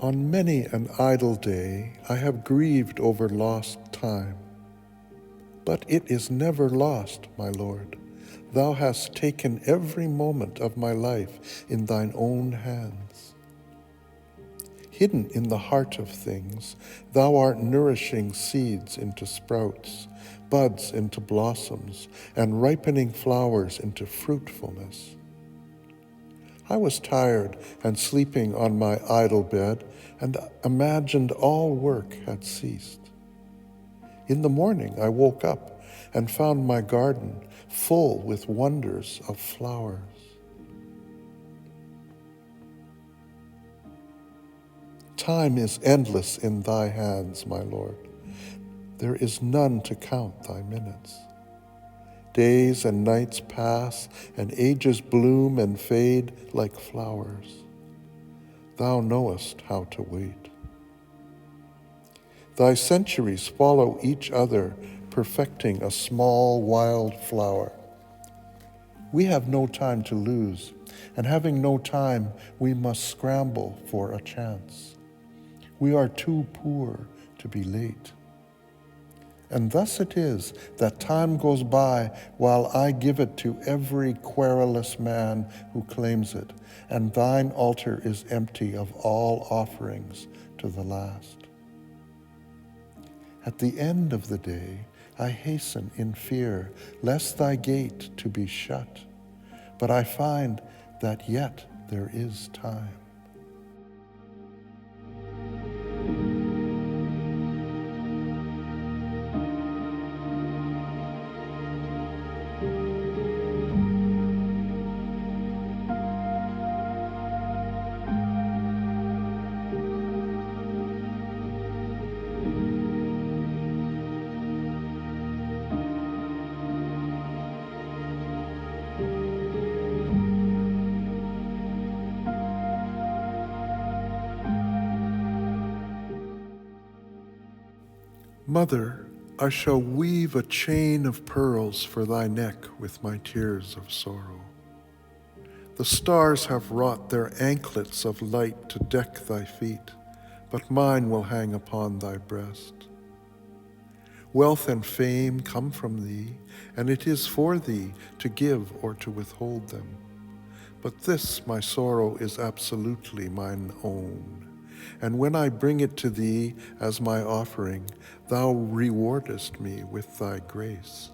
On many an idle day I have grieved over lost time. But it is never lost, my Lord. Thou hast taken every moment of my life in thine own hands. Hidden in the heart of things, thou art nourishing seeds into sprouts, buds into blossoms, and ripening flowers into fruitfulness. I was tired and sleeping on my idle bed, and imagined all work had ceased. In the morning I woke up and found my garden full with wonders of flowers. Time is endless in thy hands, my Lord. There is none to count thy minutes. Days and nights pass, and ages bloom and fade like flowers. Thou knowest how to wait. Thy centuries follow each other, perfecting a small wild flower. We have no time to lose, and having no time, we must scramble for a chance. We are too poor to be late. And thus it is that time goes by while I give it to every querulous man who claims it, and thine altar is empty of all offerings to the last. At the end of the day, I hasten in fear, lest thy gate to be shut, but I find that yet there is time. Mother, I shall weave a chain of pearls for thy neck with my tears of sorrow. The stars have wrought their anklets of light to deck thy feet, but mine will hang upon thy breast. Wealth and fame come from thee, and it is for thee to give or to withhold them. But this, my sorrow, is absolutely mine own. And when I bring it to thee as my offering, thou rewardest me with thy grace.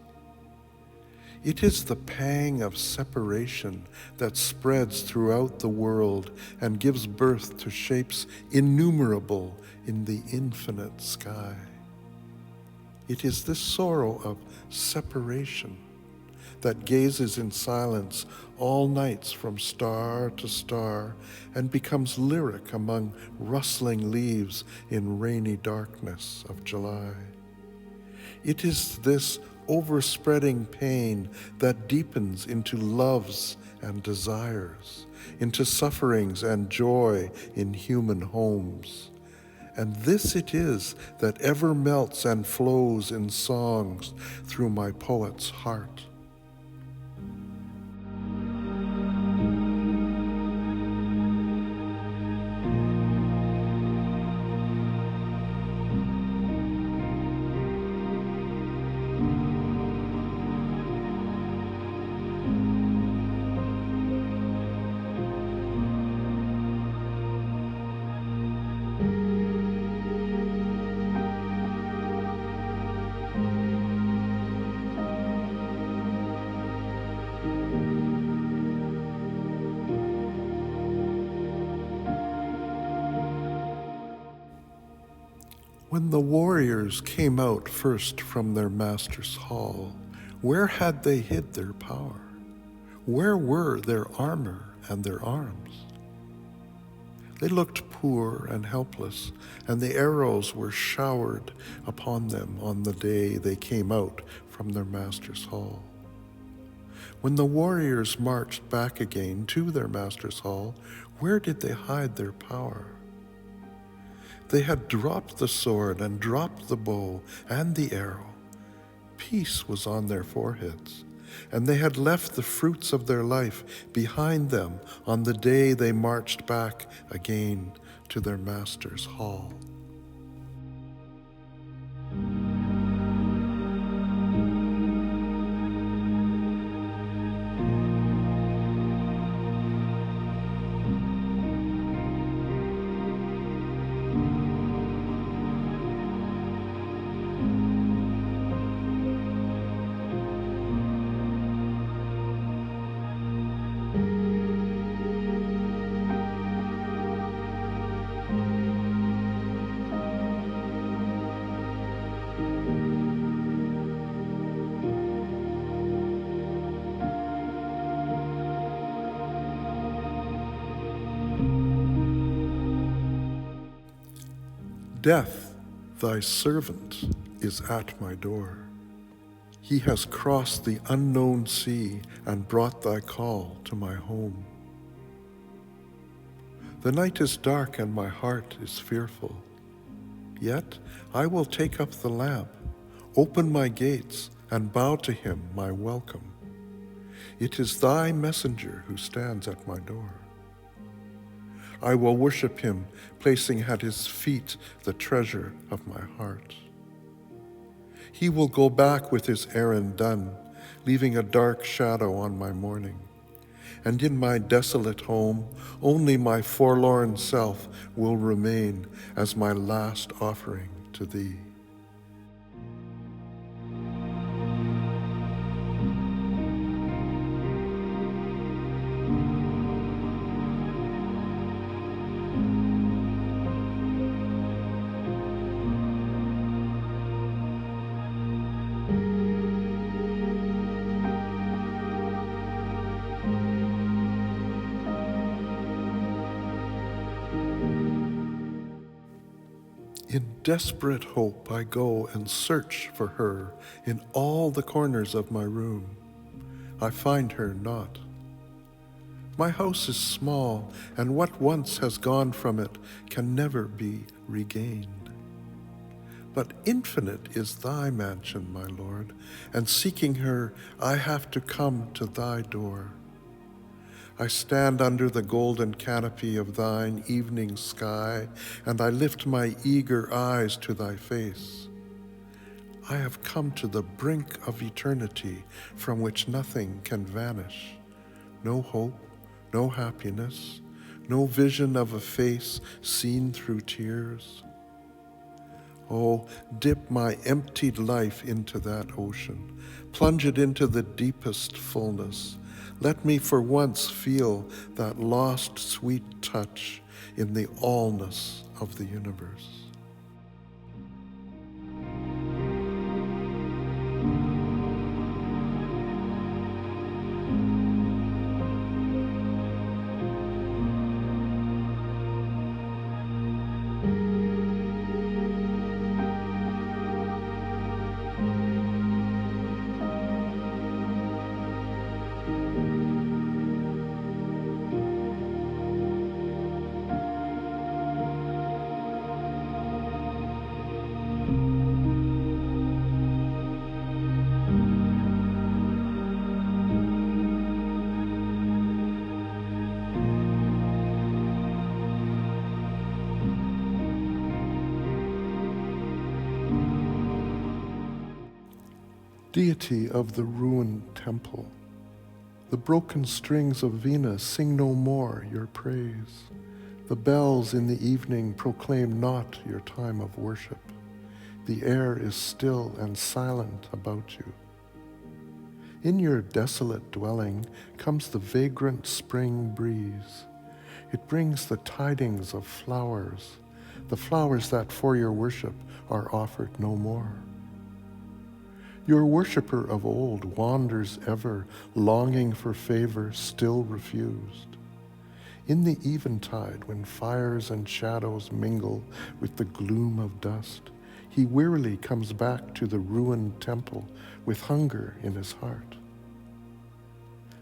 It is the pang of separation that spreads throughout the world and gives birth to shapes innumerable in the infinite sky. It is this sorrow of separation that gazes in silence all nights from star to star and becomes lyric among rustling leaves in rainy darkness of July. It is this overspreading pain that deepens into loves and desires, into sufferings and joy in human homes. And this it is that ever melts and flows in songs through my poet's heart. When the warriors came out first from their master's hall, where had they hid their power? Where were their armor and their arms? They looked poor and helpless, and the arrows were showered upon them on the day they came out from their master's hall. When the warriors marched back again to their master's hall, where did they hide their power? They had dropped the sword and dropped the bow and the arrow. Peace was on their foreheads, and they had left the fruits of their life behind them on the day they marched back again to their master's hall. Death, thy servant, is at my door. He has crossed the unknown sea and brought thy call to my home. The night is dark and my heart is fearful. Yet I will take up the lamp, open my gates, and bow to him my welcome. It is thy messenger who stands at my door. I will worship him, placing at his feet the treasure of my heart. He will go back with his errand done, leaving a dark shadow on my mourning. And in my desolate home, only my forlorn self will remain as my last offering to thee. In desperate hope I go and search for her in all the corners of my room. I find her not. My house is small, and what once has gone from it can never be regained. But infinite is thy mansion, my Lord, and seeking her I have to come to thy door. I stand under the golden canopy of thine evening sky, and I lift my eager eyes to thy face. I have come to the brink of eternity from which nothing can vanish. No hope, no happiness, no vision of a face seen through tears. Oh, dip my emptied life into that ocean, plunge it into the deepest fullness. Let me for once feel that lost sweet touch in the allness of the universe. Deity of the ruined temple, the broken strings of Venus sing no more your praise. The bells in the evening proclaim not your time of worship. The air is still and silent about you. In your desolate dwelling comes the vagrant spring breeze. It brings the tidings of flowers, the flowers that for your worship are offered no more. Your worshipper of old wanders ever, longing for favor still refused. In the eventide, when fires and shadows mingle with the gloom of dust, he wearily comes back to the ruined temple with hunger in his heart.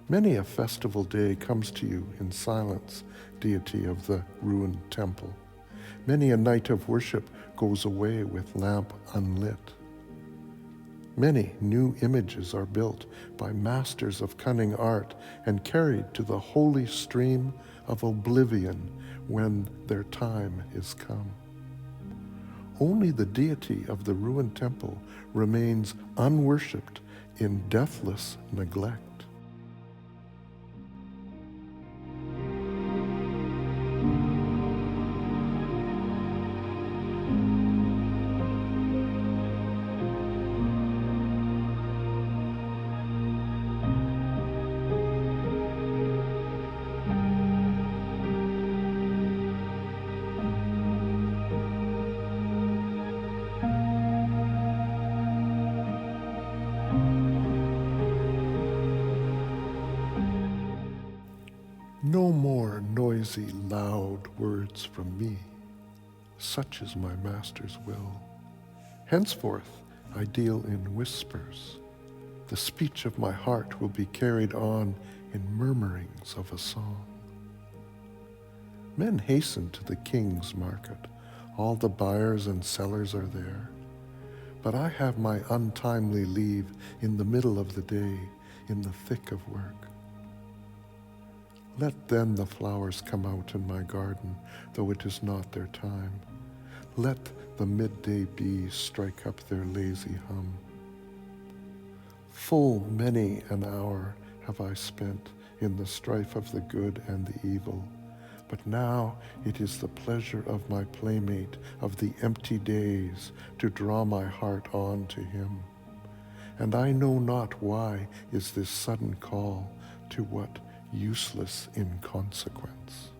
Many a festival day comes to you in silence, deity of the ruined temple. Many a night of worship goes away with lamp unlit. Many new images are built by masters of cunning art and carried to the holy stream of oblivion when their time is come. Only the deity of the ruined temple remains unworshipped in deathless neglect. No more noisy, loud words from me. Such is my master's will. Henceforth I deal in whispers. The speech of my heart will be carried on in murmurings of a song. Men hasten to the king's market. All the buyers and sellers are there. But I have my untimely leave in the middle of the day, in the thick of work. Let then the flowers come out in my garden, though it is not their time. Let the midday bees strike up their lazy hum. Full many an hour have I spent in the strife of the good and the evil, but now it is the pleasure of my playmate of the empty days to draw my heart on to him. And I know not why is this sudden call to what useless inconsequence.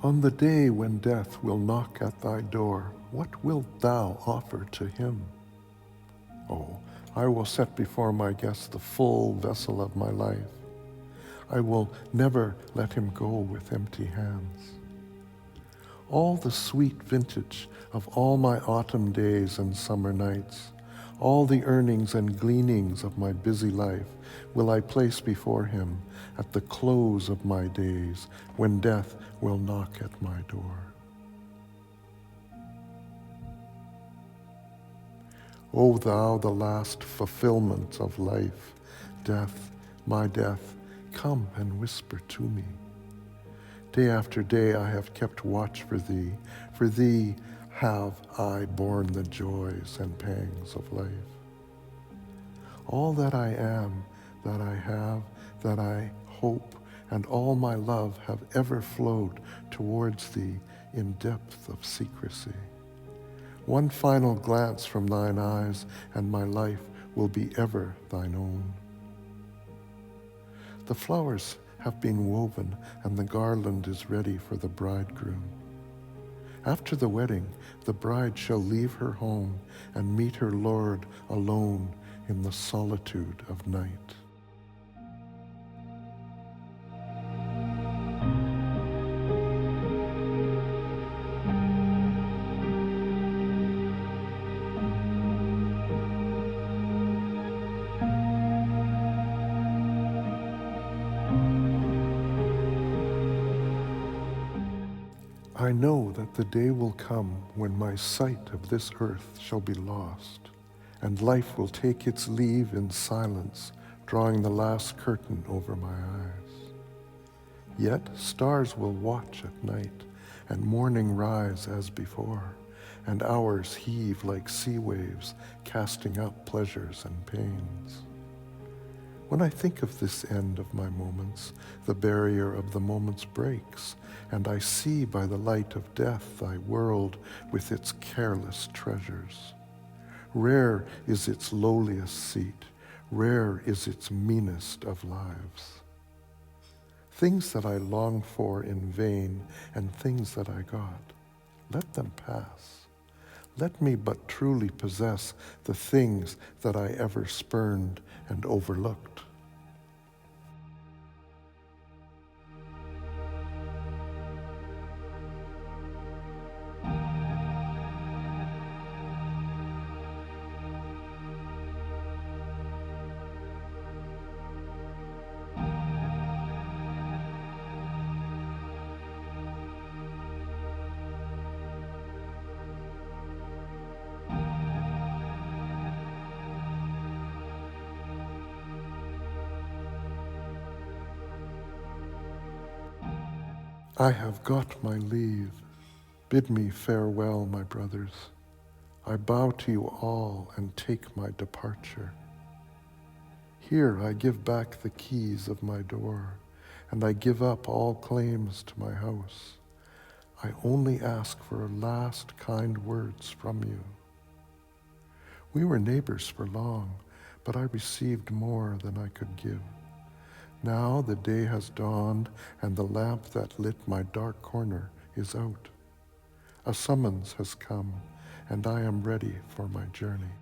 On the day when death will knock at thy door, what wilt thou offer to him? Oh, I will set before my guest the full vessel of my life. I will never let him go with empty hands. All the sweet vintage of all my autumn days and summer nights, all the earnings and gleanings of my busy life will I place before him at the close of my days when death will knock at my door. O thou, the last fulfillment of life, death, my death, come and whisper to me. Day after day I have kept watch for thee have I borne the joys and pangs of life. All that I am, that I have, that I hope, and all my love have ever flowed towards thee in depth of secrecy. One final glance from thine eyes, and my life will be ever thine own. The flowers have been woven, and the garland is ready for the bridegroom. After the wedding, the bride shall leave her home and meet her Lord alone in the solitude of night. I know that the day will come when my sight of this earth shall be lost, and life will take its leave in silence, drawing the last curtain over my eyes. Yet stars will watch at night, and morning rise as before, and hours heave like sea waves, casting up pleasures and pains. When I think of this end of my moments, the barrier of the moments breaks, and I see by the light of death thy world with its careless treasures. Rare is its lowliest seat, rare is its meanest of lives. Things that I longed for in vain and things that I got, let them pass. Let me but truly possess the things that I ever spurned and overlooked. I have got my leave. Bid me farewell, my brothers. I bow to you all and take my departure. Here I give back the keys of my door, and I give up all claims to my house. I only ask for last kind words from you. We were neighbors for long, but I received more than I could give. Now the day has dawned, and the lamp that lit my dark corner is out. A summons has come, and I am ready for my journey.